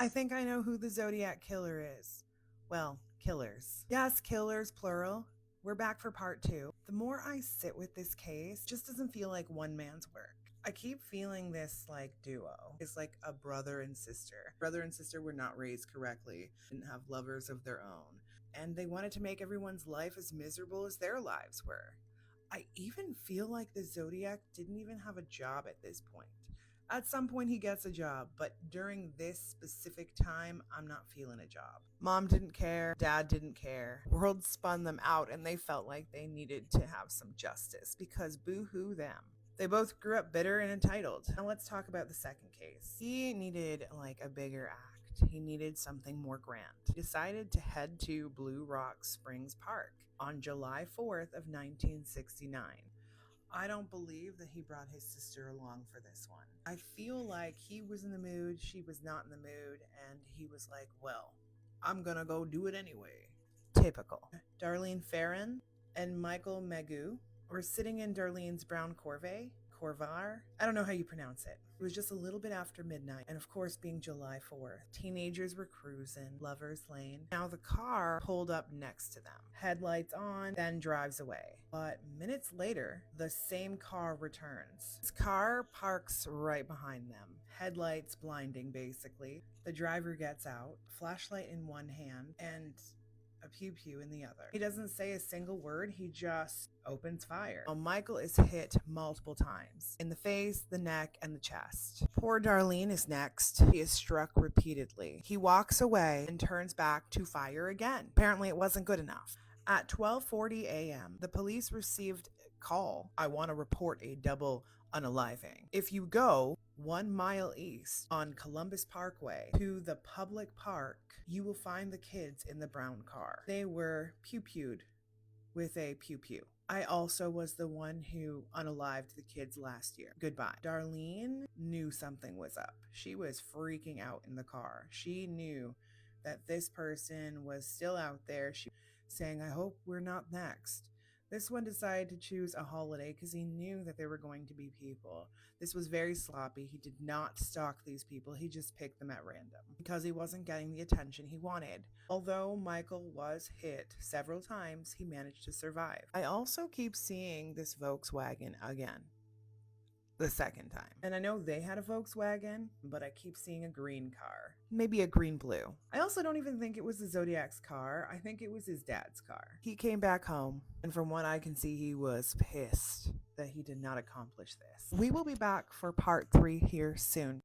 I think I know who the Zodiac killer is. Well, killers. Yes, killers, plural. We're back for part two. The more I sit with this case, it just doesn't feel like one man's work. I keep feeling this like duo. It's like a brother and sister. Brother and sister were not raised correctly, didn't have lovers of their own, and they wanted to make everyone's life as miserable as their lives were. I even feel like the Zodiac didn't even have a job at this point. At some point, he gets a job, but during this specific time, I'm not feeling a job. Mom didn't care, dad didn't care. World spun them out, and they felt like they needed to have some justice because boo hoo them. They both grew up bitter and entitled. Now let's talk about the second case. He needed like a bigger act. He needed something more grand. He decided to head to Blue Rock Springs Park on July 4th of 1969. I don't believe that he brought his sister along for this one. I feel like he was in the mood, she was not in the mood, and he was like, well, I'm gonna go do it anyway. Typical. Darlene Farron and Michael Magoo were sitting in Darlene's brown Corvair. I don't know how you pronounce it. It was just a little bit after midnight, and of course, being July 4th, teenagers were cruising Lover's Lane. Now the car pulled up next to them, headlights on, then drives away. But minutes later, the same car returns. This car parks right behind them, headlights blinding basically. The driver gets out, flashlight in one hand, and a pew-pew in the other. He doesn't say a single word, he just opens fire. Well, Michael is hit multiple times in the face, the neck, and the chest. Poor Darlene is next. He is struck repeatedly. He walks away and turns back to fire again. Apparently it wasn't good enough. At 12:40 a.m., the police received a call. I want to report a double unaliving. If you go 1 mile east on Columbus Parkway to the public park, you will find the kids in the brown car. They were pew-pewed with a pew-pew. I also was the one who unalived the kids last year. Goodbye. Darlene knew something was up. She was freaking out in the car. She knew that this person was still out there. She saying, I hope we're not next. This one decided to choose a holiday because he knew that there were going to be people. This was very sloppy. He did not stalk these people. He just picked them at random because he wasn't getting the attention he wanted. Although Michael was hit several times, he managed to survive. I also keep seeing this Volkswagen again. The second time. And I know they had a Volkswagen, but I keep seeing a green car. Maybe a green-blue. I also don't even think it was the Zodiac's car. I think it was his dad's car. He came back home, and from what I can see, he was pissed that he did not accomplish this. We will be back for part 3 here soon.